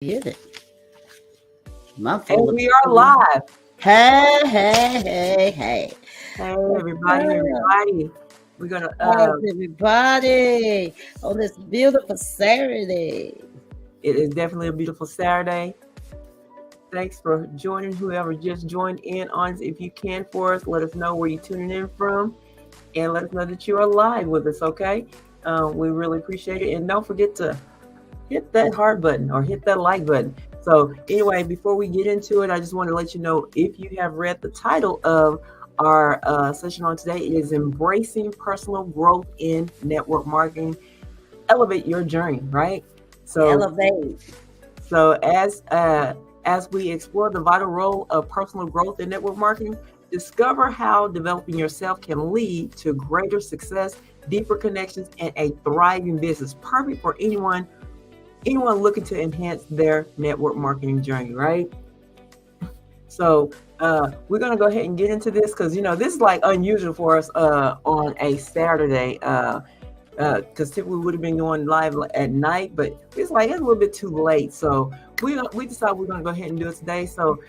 Get it. My And phone. we are live. Hey, hey, hey, hey. Hey, What's everybody, up? everybody. We're going to, How's everybody on this beautiful Saturday? it is definitely a beautiful Saturday. Thanks for joining, whoever just joined in on us. If you can for us, let us know where you're tuning in from and let us know that you are live with us, okay? We really appreciate it. And don't forget to hit that heart button or hit that like button. So anyway, before we get into it, I just want to let you know, if you have read the title of our session on today, it is Embracing Personal Growth in Network Marketing. Elevate your journey, right? So Elevate. so as we explore the vital role of personal growth in network marketing, discover how developing yourself can lead to greater success, deeper connections, and a thriving business. Perfect for anyone looking to enhance their network marketing journey, right? So we're gonna go ahead and get into this because this is like unusual for us on a Saturday. Because typically we would have been going live at night, but it's a little bit too late. So we decided we're going to go ahead and do it today. So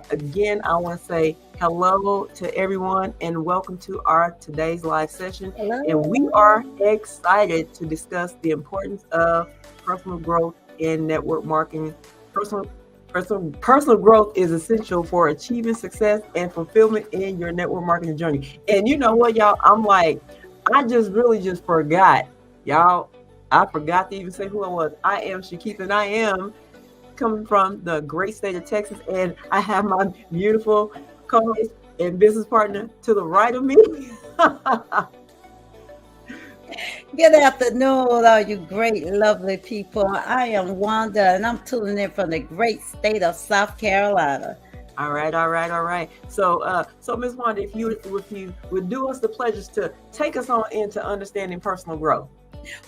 again, I want to say hello to everyone and welcome to our today's live session. Hello. And we are excited to discuss the importance of personal growth in network marketing. Personal growth is essential for achieving success and fulfillment in your network marketing journey. And you know what, y'all? I just forgot, y'all. I forgot to even say who I was. I am Shakitha, and I am coming from the great state of Texas, and I have my beautiful co-host and business partner to the right of me. Good afternoon, all you great, lovely people. I am Wanda, and I'm tuning in from the great state of South Carolina. All right. So Ms. Wanda, if you would do us the pleasures to take us on into understanding personal growth.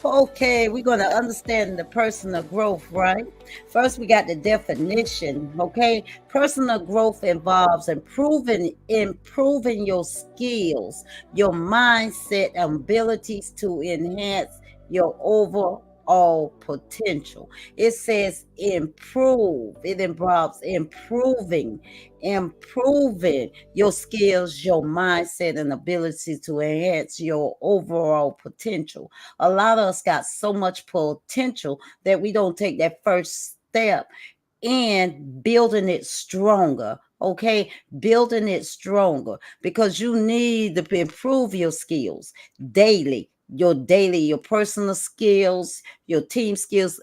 Okay, we're going to understand the personal growth, right? First, we got the definition. Okay, personal growth involves improving your skills, your mindset, and abilities to enhance your overall potential. It says improve. It involves improving your skills, your mindset, and ability to enhance your overall potential. A lot of us got so much potential that we don't take that first step in building it stronger. Okay, building it stronger because you need to improve your skills daily, your personal skills, your team skills.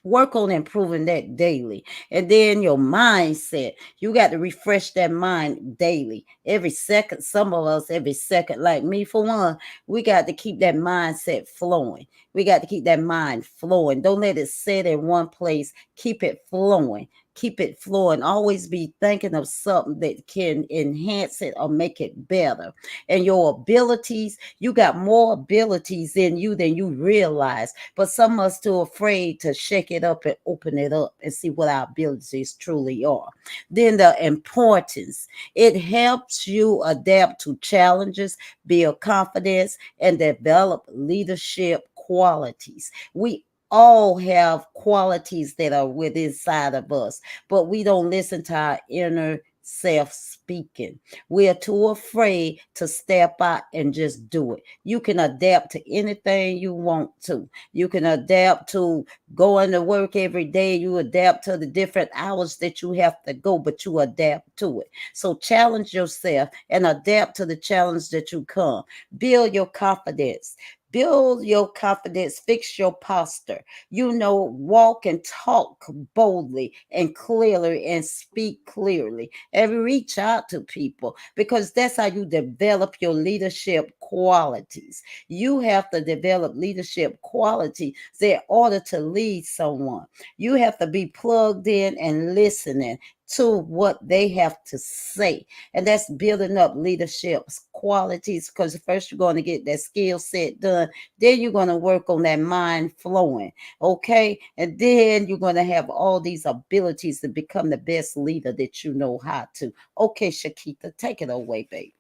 Work on improving that daily. And then your mindset, you got to refresh that mind daily, every second. Some of us every second, like me for one, we got to keep that mindset flowing. We got to keep that mind flowing. Don't let it sit in one place. Keep it flowing. Keep it flowing. Always be thinking of something that can enhance it or make it better. And your abilities, you got more abilities in you than you realize, but some of us too afraid to shake it up and open it up and see what our abilities truly are. Then the importance, it helps you adapt to challenges, build confidence, and develop leadership qualities. We all have qualities that are within inside of us, but we don't listen to our inner self speaking. We are too afraid to step out and just do it. You can adapt to anything you want to. You can adapt to going to work every day. You adapt to the different hours that you have to go, but you adapt to it. So challenge yourself and adapt to the challenge that you come. Build your confidence. Build your confidence, fix your posture. Walk and talk boldly and clearly and speak clearly and reach out to people because that's how you develop your leadership qualities. You have to develop leadership qualities in order to lead someone. You have to be plugged in and listening to what they have to say. And that's building up leadership qualities because first you're going to get that skill set done. Then you're going to work on that mind flowing. Okay. And then you're going to have all these abilities to become the best leader that you know how to. Okay, Shakita, take it away, babe.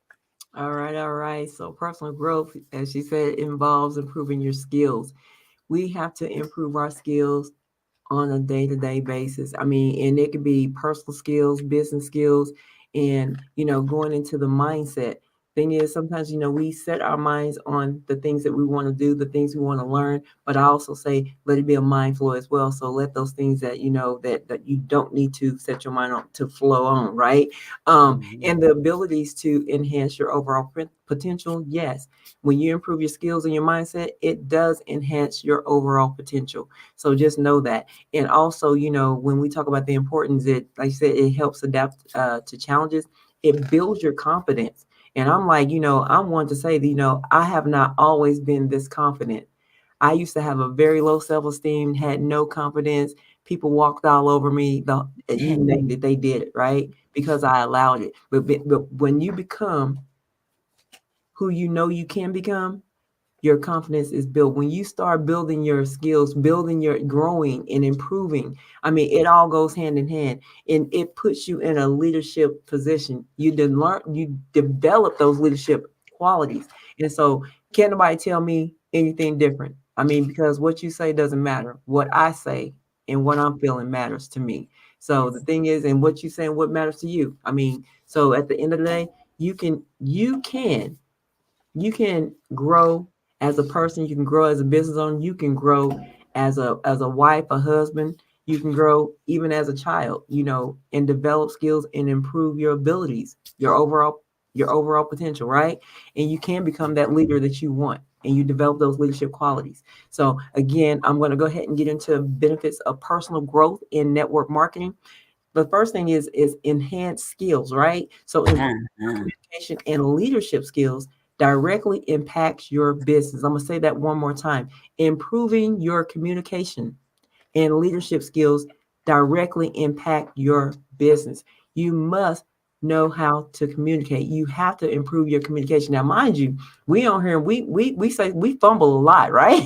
All right. So personal growth, as she said, involves improving your skills. We have to improve our skills on a day-to-day basis. I mean, and it could be personal skills, business skills, and going into the mindset. Thing is, sometimes we set our minds on the things that we want to do, the things we want to learn. But I also say let it be a mind flow as well. So let those things that that you don't need to set your mind on to flow on, right? And the abilities to enhance your overall potential. Yes, when you improve your skills and your mindset, it does enhance your overall potential. So just know that. And also, when we talk about the importance, like I said, it helps adapt to challenges. It builds your confidence. And I'm like, I'm one to say that, I have not always been this confident. I used to have a very low self-esteem, had no confidence. People walked all over me. You named it, they did it, right? Because I allowed it. But when you become who you can become, your confidence is built. When you start building your skills, building your growing and improving, I mean, it all goes hand in hand, and it puts you in a leadership position. You develop those leadership qualities. And so can't nobody tell me anything different. I mean, because what you say doesn't matter. What I say and what I'm feeling matters to me. So the thing is, and what you say and what matters to you. I mean, so at the end of the day, you can grow as a person, you can grow as a business owner, you can grow as a wife, a husband, you can grow even as a child, and develop skills and improve your abilities, your overall potential, right? And you can become that leader that you want, and you develop those leadership qualities. So again, I'm going to go ahead and get into benefits of personal growth in network marketing. The first thing is enhanced skills, right? So communication and leadership skills directly impacts your business. I'm going to say that one more time. Improving your communication and leadership skills directly impact your business. You must know how to communicate. You have to improve your communication. Now, mind you, we on here, we say we fumble a lot, right?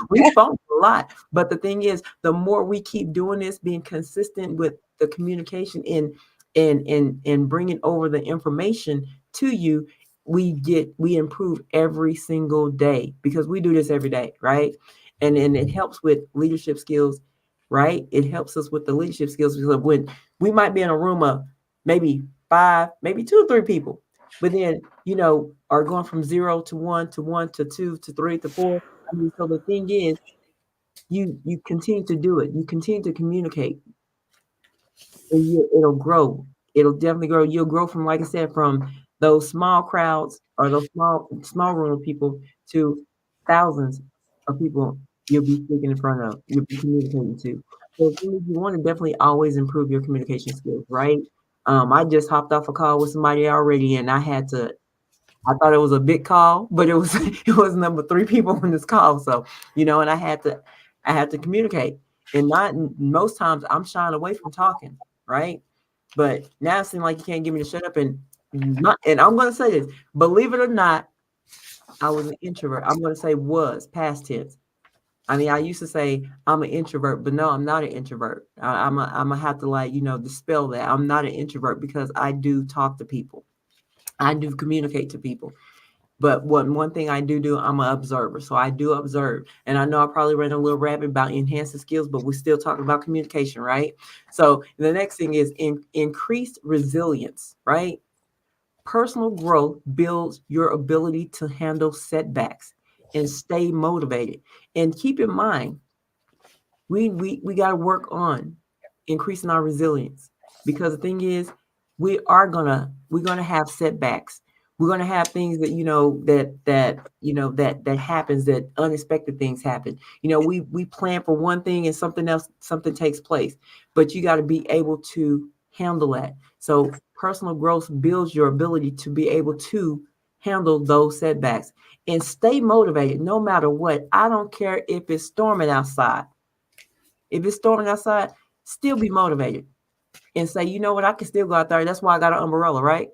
We fumble a lot. But the thing is, the more we keep doing this, being consistent with the communication and bringing over the information to you, we improve every single day because we do this every day, right? And it helps with leadership skills, right? It helps us with the leadership skills because when we might be in a room of maybe 5, maybe 2 or 3 people, but then are going from 0 to 1 to 1 to 2 to 3 to 4. I mean, so the thing is, you continue to do it. You continue to communicate, and it'll grow. It'll definitely grow. You'll grow from, like I said, from those small crowds or those small room of people to thousands of people you'll be speaking in front of, you'll be communicating to. So you want to definitely always improve your communication skills, right? I just hopped off a call with somebody already, and I thought it was a big call, but it was it was number 3 people on this call. So, and I had to communicate. And not most times I'm shying away from talking, right? But now it seems like you can't get me to shut up and I'm gonna say this, believe it or not, I was an introvert. I'm gonna say was past tense. I mean, I used to say I'm an introvert, but no, I'm not an introvert. I'm gonna have to dispel that. I'm not an introvert because I do talk to people. I do communicate to people. But one thing I do, I'm an observer. So I do observe. And I know I probably ran a little rabbit about enhancing skills, but we're still talking about communication, right? So the next thing is increased resilience, right? Personal growth builds your ability to handle setbacks and stay motivated. And keep in mind, we got to work on increasing our resilience, because the thing is, we're gonna have setbacks. We're gonna have things that happens, that unexpected things happen. We plan for one thing and something takes place, but you got to be able to handle that. So personal growth builds your ability to be able to handle those setbacks and stay motivated no matter what. I don't care if it's storming outside. If it's storming outside, still be motivated and say, you know what, I can still go out there. That's why I got an umbrella, right?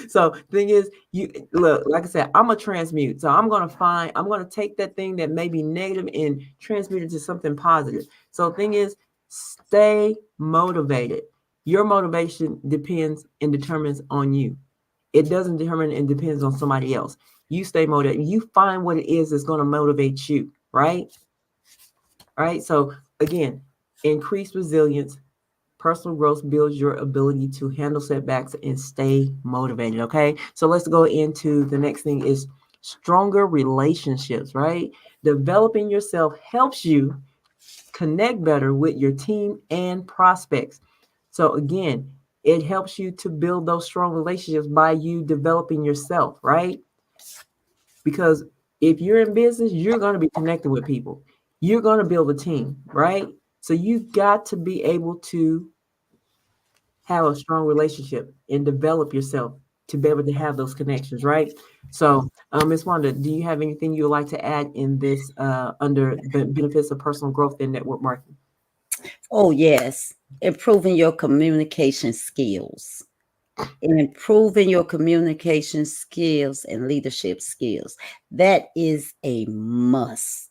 So thing is, you look, like I said, I'm a transmute. So I'm gonna take that thing that may be negative and transmute it to something positive. So thing is, stay motivated. Your motivation depends and determines on you. It doesn't determine and depends on somebody else. You stay motivated. You find what it is that's going to motivate you, right? All right. So again, increased resilience, personal growth builds your ability to handle setbacks and stay motivated. Okay. So let's go into the next thing is stronger relationships, right? Developing yourself helps you connect better with your team and prospects. So again, it helps you to build those strong relationships by you developing yourself, right? Because if you're in business, you're going to be connecting with people. You're going to build a team, right? So you got to be able to have a strong relationship and develop yourself to be able to have those connections, right? So, Ms. Wanda, do you have anything you would like to add in this under the benefits of personal growth and network marketing? Oh, yes. Improving your communication skills. And improving your communication skills and leadership skills. That is a must.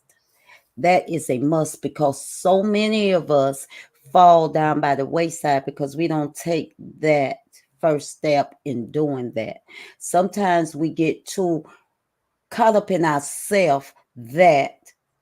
That is a must because so many of us fall down by the wayside because we don't take that first step in doing that. Sometimes we get too caught up in ourselves that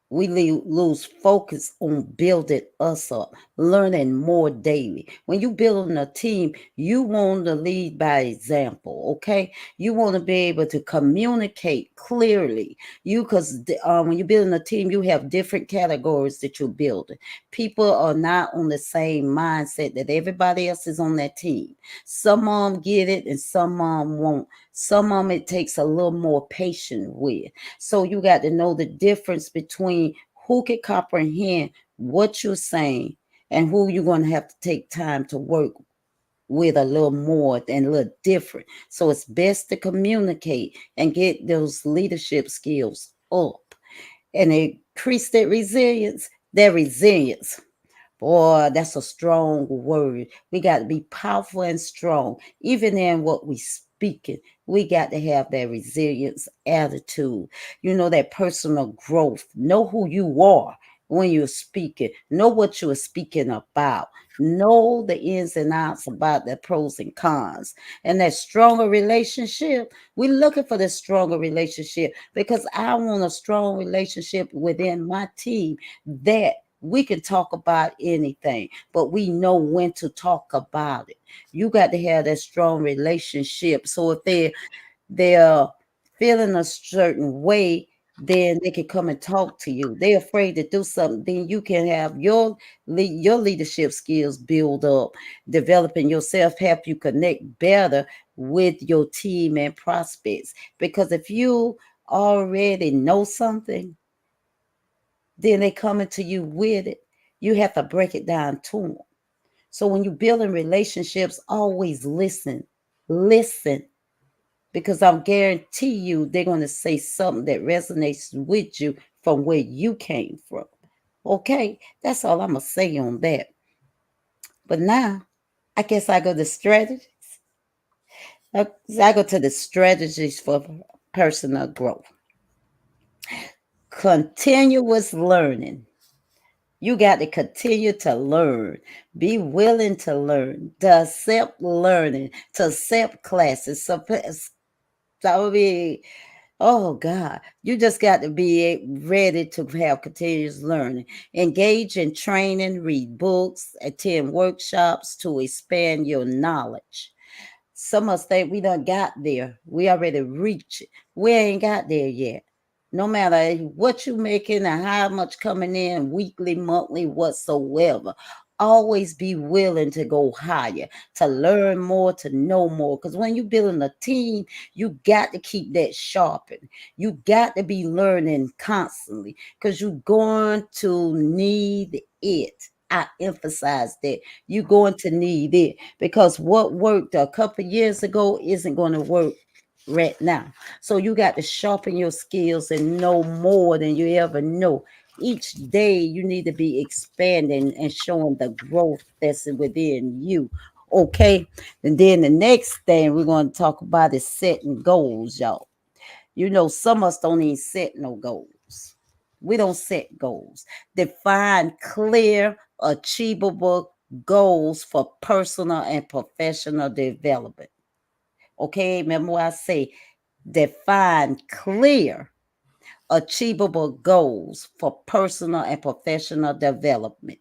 we lose focus on building us up, learning more daily. When you building a team, you want to lead by example, okay? You want to be able to communicate clearly. Because when you're building a team, you have different categories that you're building. People are not on the same mindset that everybody else is on that team. Some of them get it and some of them won't. Some of them it takes a little more patience with. So you got to know the difference between who can comprehend what you're saying and who you're going to have to take time to work with a little more and a little different. So it's best to communicate and get those leadership skills up and increase that resilience. That resilience. Boy, that's a strong word. We got to be powerful and strong. Even in what we speaking, we got to have that resilience attitude. You know, that personal growth. Know who you are when you're speaking. Know what you're speaking about. Know the ins and outs about the pros and cons. And that stronger relationship, we're looking for the stronger relationship because I want a strong relationship within my team that we can talk about anything, but we know when to talk about it. You got to have that strong relationship. So if they're feeling a certain way, then they can come and talk to you. They're afraid to do something, then you can have your leadership skills build up, developing yourself, help you connect better with your team and prospects. Because if you already know something, then they coming to you with it. You have to break it down to them. So when you're building relationships, always listen. Listen. Because I guarantee you they're going to say something that resonates with you from where you came from. Okay? That's all I'm going to say on that. But now, I guess I go to strategies. I go to the strategies for personal growth. Continuous learning. You got to continue to learn. Be willing to learn, to accept learning, to accept classes. So oh God, you just got to be ready to have continuous learning. Engage in training, read books, attend workshops to expand your knowledge. Some of us think we done got there. We already reached it. We ain't got there yet. No matter what you making and how much coming in weekly, monthly, whatsoever, always be willing to go higher, to learn more, to know more. Because when you're building a team, you got to keep that sharpened. You got to be learning constantly because you're going to need it. I emphasize that you're going to need it because what worked a couple years ago isn't going to work right now. So you got to sharpen your skills and know more than you ever know. Each day you need to be expanding and showing the growth that's within you. Okay. And then the next thing we're going to talk about is setting goals, y'all. You know, some of us don't even set no goals. We don't set goals. Define clear, achievable goals for personal and professional development. Okay, remember what I say define clear, achievable goals for personal and professional development.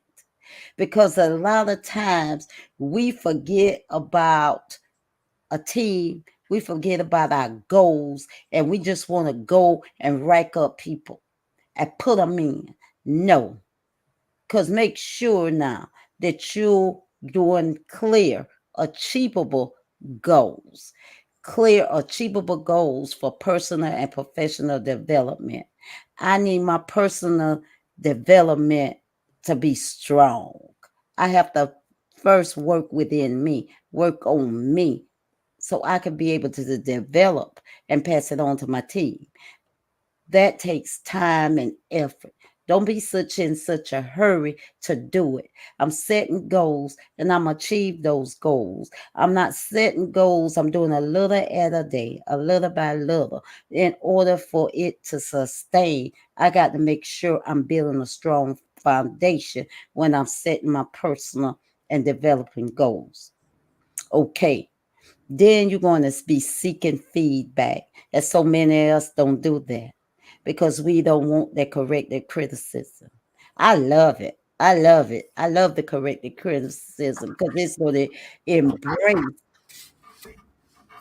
Because a lot of times we forget about a team, we forget about our goals, and we just want to go and rack up people and put them in. No, because make sure now that you're doing clear, achievable goals. Clear, achievable goals for personal and professional development. I need my personal development to be strong. I have to first work within me, work on me, so I can be able to develop and pass it on to my team. That takes time and effort. Don't be in such a hurry to do it. I'm setting goals and I'm achieve those goals. I'm not setting goals. I'm doing a little at a day, a little by little. In order for it to sustain, I got to make sure I'm building a strong foundation when I'm setting my personal and developing goals. Okay. Then you're going to be seeking feedback. And so many of us don't do that because we don't want that corrective criticism. I love it. I love it. I love the corrective criticism because it's going to embrace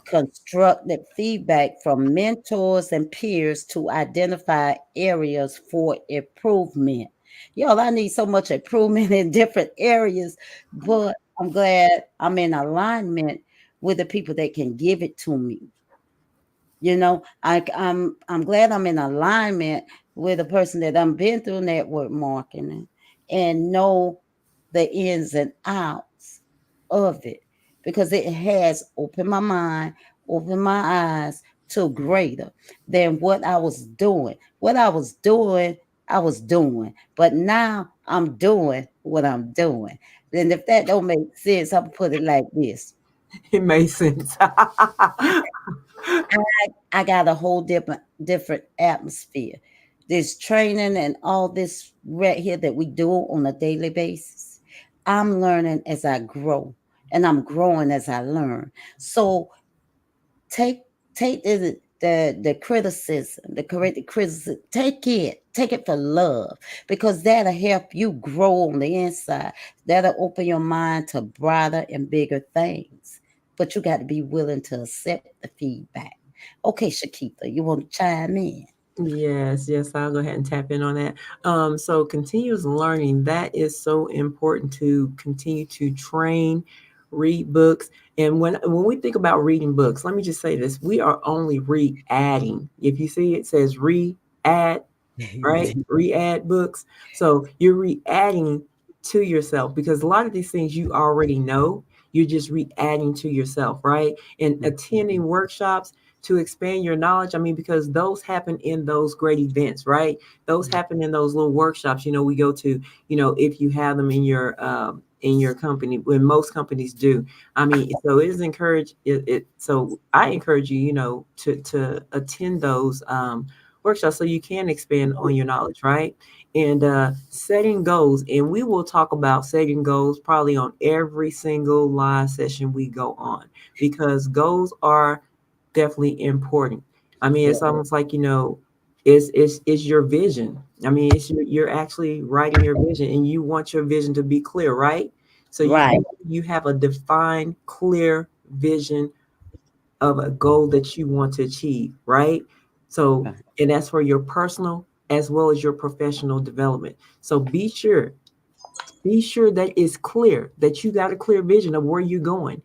constructive feedback from mentors and peers to identify areas for improvement. Y'all, I need so much improvement in different areas, but I'm glad I'm in alignment with the people that can give it to me. I'm glad I'm in alignment with a person that I've been through network marketing and know the ins and outs of it because it has opened my mind, opened my eyes to greater than what I was doing. What I was doing, I was doing, but now I'm doing what I'm doing. And if that don't make sense, I'll put it like this. It makes sense. I got a whole different atmosphere. This training and all this right here that we do on a daily basis. I'm learning as I grow, and I'm growing as I learn. So take take the criticism, the corrective criticism, take it for love, because that'll help you grow on the inside. That'll open your mind to brighter and bigger things. But you got to be willing to accept the feedback. Okay, Shakita, you want to chime in? Yes, yes, I'll go ahead and tap in on that. So continuous learning, that is so important to continue to train, read books. And when we think about reading books, let me just say this, we are only re-adding. If you see it says re-add, right? Re-add books. So you're re-adding to yourself because a lot of these things you already know, you're just re-adding to yourself, right? And attending workshops to expand your knowledge. I mean, because those happen in those great events, right? Those happen in those little workshops, we go to, if you have them in your company, when most companies do. I mean, so it is encouraged. So I encourage you, to attend those workshops so you can expand on your knowledge, right? And setting goals. And we will talk about setting goals probably on every single live session we go on because goals are definitely important. I mean, it's almost like, it's your vision. I mean, you're actually writing your vision and you want your vision to be clear, right? So Right. you have a defined, clear vision of a goal that you want to achieve, right? So, and that's for your personal as well as your professional development. So be sure that it's clear that you got a clear vision of where you're going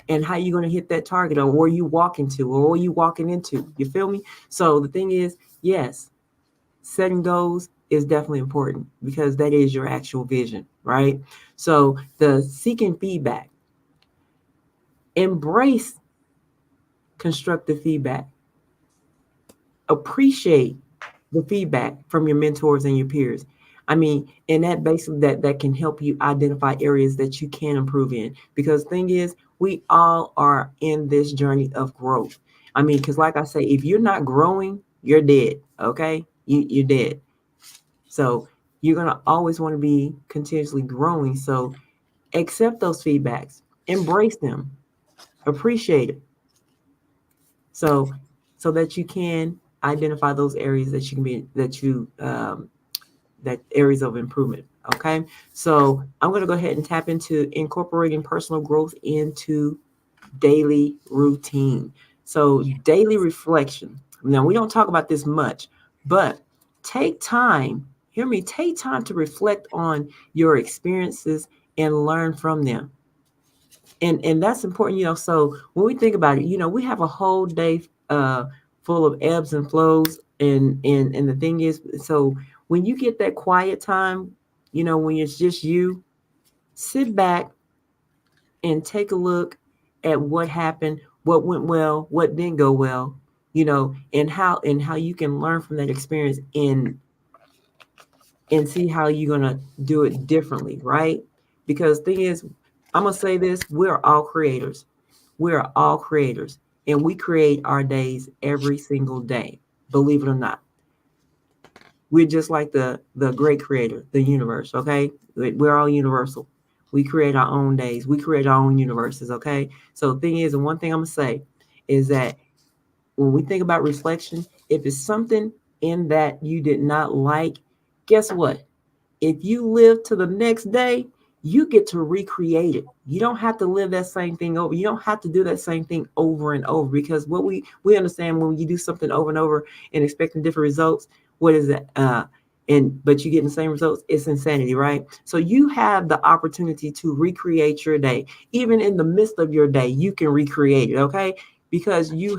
and how you're going to hit that target or where you walking to or where you walking into. You feel me? So the thing is, yes, setting goals is definitely important because that is your actual vision, right? So the seeking feedback, embrace constructive feedback, appreciate the feedback from your mentors and your peers. I mean, and that basically that can help you identify areas that you can improve in. Because the thing is, we all are in this journey of growth. I mean, because like I say, if you're not growing, you're dead. Okay, you're dead. So you're gonna always want to be continuously growing. So accept those feedbacks, embrace them, appreciate it. So that you can identify those areas that you can be that areas of improvement. Okay, so I'm going to go ahead and tap into incorporating personal growth into daily routine. So Yeah. daily reflection. Now we don't talk about this much, but take time. Hear me. Take time to reflect on your experiences and learn from them. And that's important. So when we think about it, we have a whole day full of ebbs and flows, and the thing is, so when you get that quiet time, when it's just you, sit back and take a look at what happened, what went well, what didn't go well, and how you can learn from that experience and see how you're gonna do it differently, right? Because thing is, I'm gonna say this: we're all creators. We are all creators, and we create our days every single day. Believe it or not, we're just like the great creator, the universe. Okay, we're all universal. We create our own days. We create our own universes. Okay, so the thing is, and one thing I'm gonna say is that when we think about reflection, if it's something in that you did not like, guess what? If you live to the next day, you get to recreate it. You don't have to live that same thing over. You don't have to do that same thing over and over, because what we understand, when you do something over and over and expecting different results, what is that? And but you get the same results. It's insanity, right? So you have the opportunity to recreate your day, even in the midst of your day. You can recreate it, okay? Because you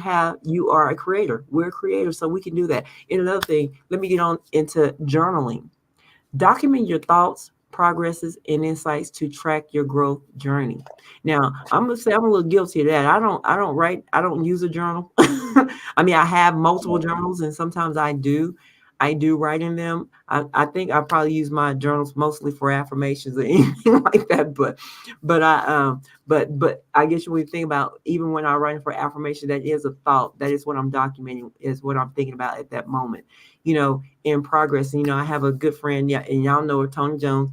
are a creator. We're creators, so we can do that. And another thing, let me get on into journaling. Document your thoughts, progresses, and insights to track your growth journey. Now, I'm gonna say I'm a little guilty of that. I don't write. I don't use a journal. I mean, I have multiple journals, and sometimes I do write in them. I think I probably use my journals mostly for affirmations or anything like that. But I guess when we think about, even when I'm writing for affirmation, that is a thought. That is what I'm documenting. Is what I'm thinking about at that moment. In progress. I have a good friend, yeah, and y'all know her, Tony Jones.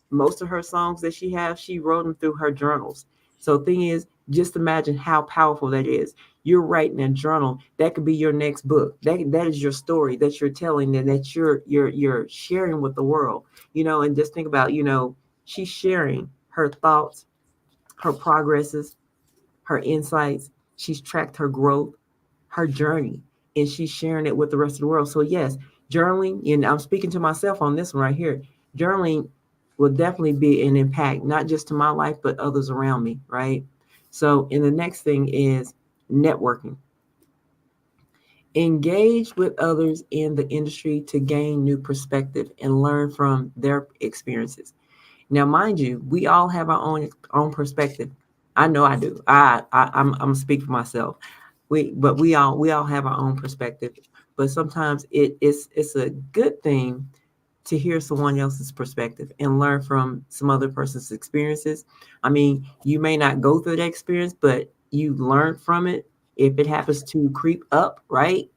Most of her songs that she wrote them through her journals. So the thing is, just imagine how powerful that is. You're writing a journal. That could be your next book. That is your story that you're telling, and that you're sharing with the world. And just think about, she's sharing her thoughts, her progresses, her insights. She's tracked her growth, her journey, and she's sharing it with the rest of the world. So yes, journaling, and I'm speaking to myself on this one right here. Journaling will definitely be an impact, not just to my life, but others around me, right? So, and the next thing is networking. Engage with others in the industry to gain new perspective and learn from their experiences. Now, mind you, we all have our own perspective. I know I do. I'm speaking for myself. But we all have our own perspective. But sometimes it's a good thing to hear someone else's perspective and learn from some other person's experiences. I mean, you may not go through that experience, but you learn from it if it happens to creep up, right?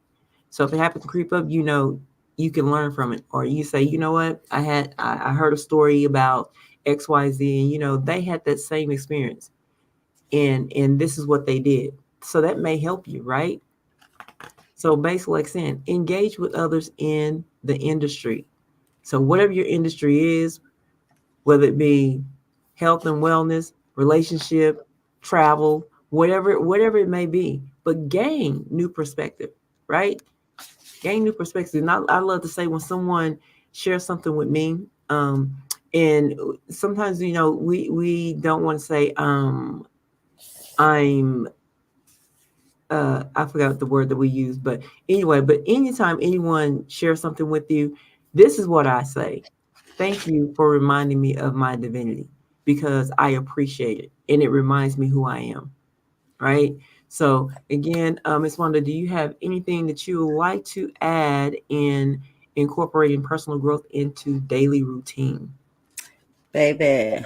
So if it happens to creep up, you can learn from it. Or you say, you know what, I heard a story about XYZ, and they had that same experience, and this is what they did. So that may help you, right? So basically, like saying, engage with others in the industry. So whatever your industry is, whether it be health and wellness, relationship, travel, whatever it may be, but gain new perspective, right? Gain new perspective. And I love to say, when someone shares something with me, and sometimes we don't want to say I'm I forgot the word that we use, but anyway, but anytime anyone shares something with you, this is what I say: thank you for reminding me of my divinity, because I appreciate it, and it reminds me who I am, right? So again, Ms. Wanda, do you have anything that you would like to add in incorporating personal growth into daily routine? Baby,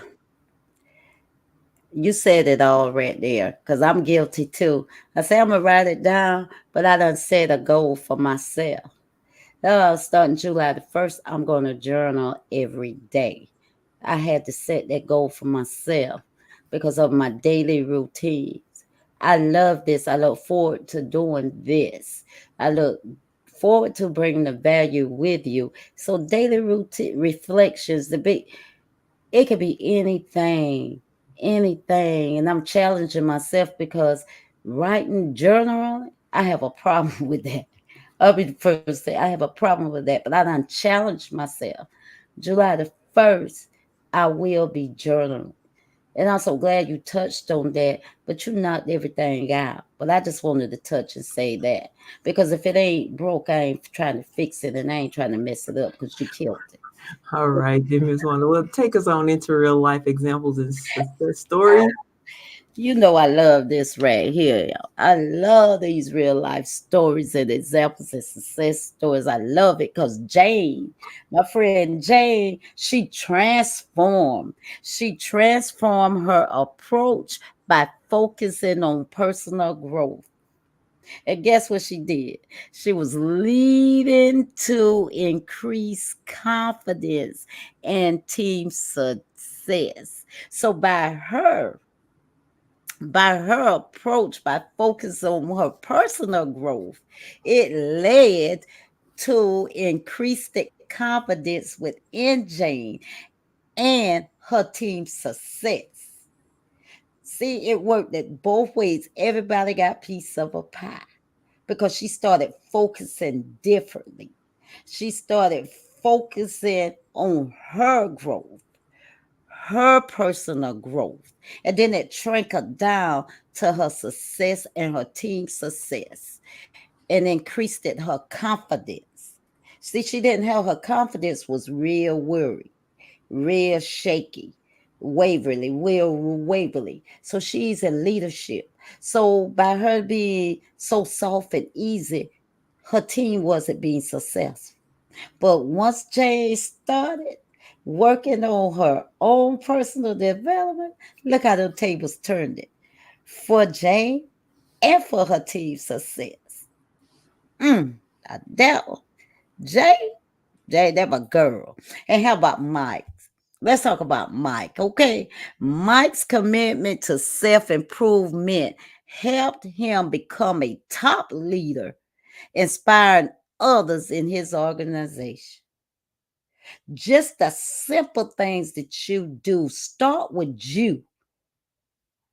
you said it all right there, because I'm guilty too. I say I'm going to write it down, but I done set a goal for myself. Starting July the 1st, I'm going to journal every day. I had to set that goal for myself because of my daily routines. I love this. I look forward to doing this. I look forward to bringing the value with you. So daily routine reflections, the big, it could be anything, anything. And I'm challenging myself because writing journaling, I have a problem with that. I'll be the first to say I have a problem with that, but I done challenged myself. July the 1st, I will be journaling. And I'm so glad you touched on that, but you knocked everything out. But I just wanted to touch and say that. Because if it ain't broke, I ain't trying to fix it and I ain't trying to mess it up because you killed it. All right, then Ms. Wanda. Well, take us on into real life examples and success stories. You know I love this right here. Y'all. I love these real life stories and examples and success stories. I love it because Jane, my friend Jane, she transformed. She transformed her approach by focusing on personal growth. And guess what she did? She was leading to increase confidence and team success. So by her approach, by focusing on her personal growth, it led to increased confidence within Jane and her team's success. See, it worked at both ways. Everybody got a piece of a pie because she started focusing differently. She started focusing on her growth, her personal growth. And then it trickled down to her success and her team's success and increased it her confidence. See, she didn't have her confidence was real worried, real shaky, waverly. So she's in leadership. So by her being so soft and easy, her team wasn't being successful. But once Jane started working on her own personal development, look how the tables turned it for Jane and for her team's success. Mm, that one. Jane, Jane, that my girl. And how about Mike? Let's talk about Mike, okay? Mike's commitment to self improvement helped him become a top leader, inspiring others in his organization. Just the simple things that you do. Start with you.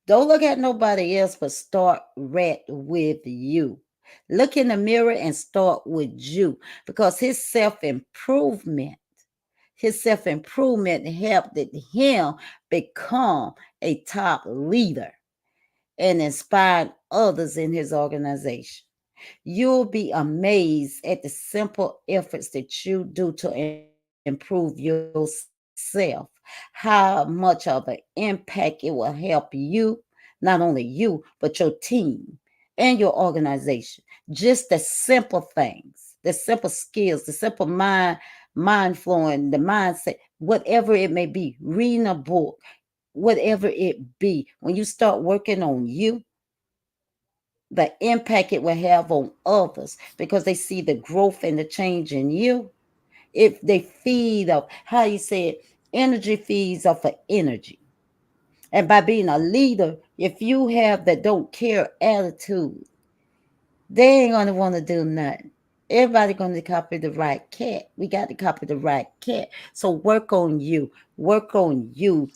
Don't look at nobody else, but start right with you. Look in the mirror and start with you because his self improvement helped him become a top leader and inspired others in his organization. You'll be amazed at the simple efforts that you do to improve yourself, how much of an impact it will help you, not only you, but your team and your organization. Just the simple things, the simple skills, the simple mind flowing, the mindset, whatever it may be, reading a book, whatever it be. When you start working on you, the impact it will have on others because they see the growth and the change in you. If they feed off, how you say it, energy feeds off of energy. And by being a leader, if you have that don't care attitude, they ain't gonna want to do nothing. Everybody gonna copy the right cat. We got to copy the right cat. So work on you. Work on you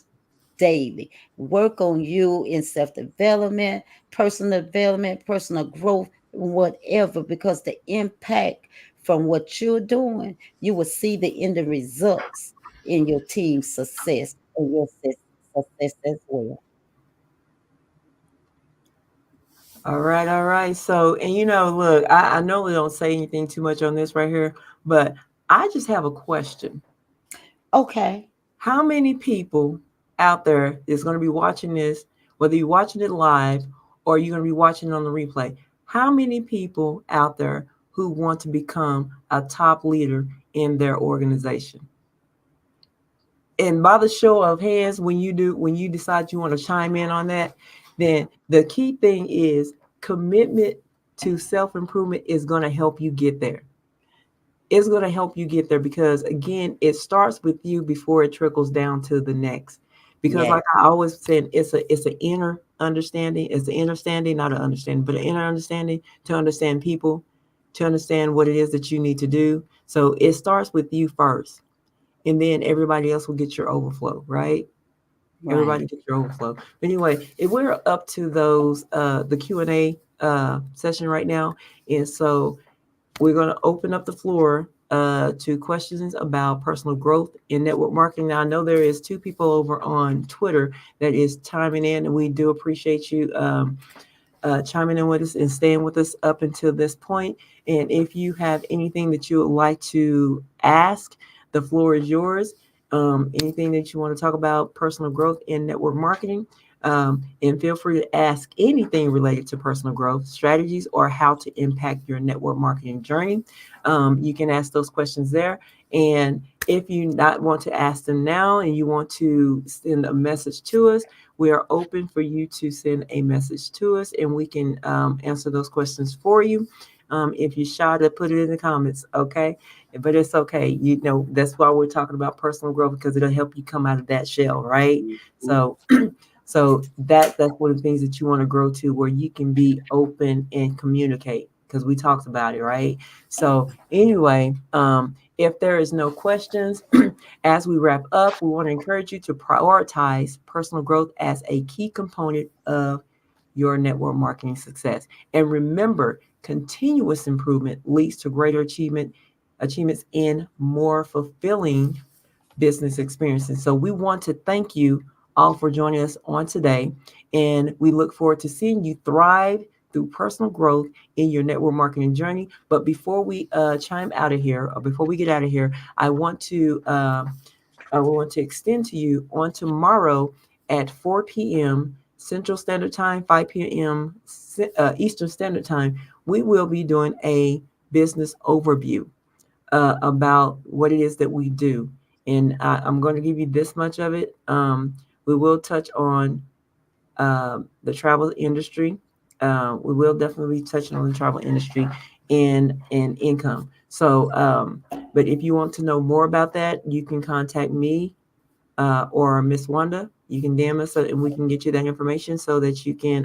daily. Work on you in self development, personal growth, whatever, because the impact from what you're doing, you will see the end results in your team's success and your success as well. All right, all right. So, and look, I normally don't say anything too much on this right here, but I just have a question. Okay. How many people out there is going to be watching this, whether you're watching it live or you're going to be watching it on the replay? How many people out there who want to become a top leader in their organization? And by the show of hands, when you decide you want to chime in on that, then the key thing is commitment to self-improvement is going to help you get there. It's going to help you get there because, again, it starts with you before it trickles down to the next. Because Yeah. like I always said, it's an inner understanding. It's an understanding, not an understanding, but an inner understanding to understand people, to understand what it is that you need to do. So it starts with you first, and then everybody else will get your overflow, right? Right. Everybody gets your overflow. But anyway, if we're up to those the Q&A session right now, and so we're going to open up the floor to questions about personal growth in network marketing. Now, I know there is 2 people over on Twitter that is chiming in, and we do appreciate you chiming in with us and staying with us up until this point. And if you have anything that you would like to ask, the floor is yours. Anything that you want to talk about personal growth in network marketing, and feel free to ask anything related to personal growth strategies or how to impact your network marketing journey. You can ask those questions there. And if you not want to ask them now and you want to send a message to us, we are open for you to send a message to us, and we can answer those questions for you. If you're shy to put it in the comments, okay? But it's okay. You know, that's why we're talking about personal growth, because it'll help you come out of that shell, right? So so that's one of the things that you want to grow to, where you can be open and communicate, because we talked about it, right? So anyway, if there is no questions, as we wrap up, we want to encourage you to prioritize personal growth as a key component of your network marketing success. And remember, continuous improvement leads to greater achievements in more fulfilling business experiences. So we want to thank you all for joining us on today. And we look forward to seeing you thrive through personal growth in your network marketing journey. But before we chime out of here, or before we get out of here, I want to extend to you on tomorrow at 4 p.m. Central Standard Time, 5 p.m. Eastern Standard Time. We will be doing a business overview about what it is that we do. And I'm going to give you this much of it. We will touch on the travel industry. We will definitely be touching on the travel industry and income. So, but if you want to know more about that, you can contact me or Miss Wanda. You can DM us and we can get you that information so that you can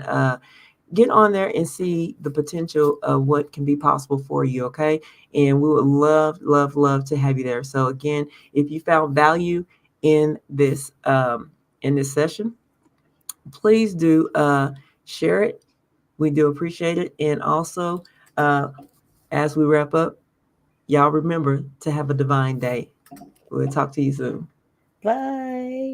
get on there and see the potential of what can be possible for you. Okay. And we would love, love, love to have you there. So again, if you found value in this session, please do share it. We do appreciate it. And also, as we wrap up, y'all remember to have a divine day. We'll talk to you soon. Bye.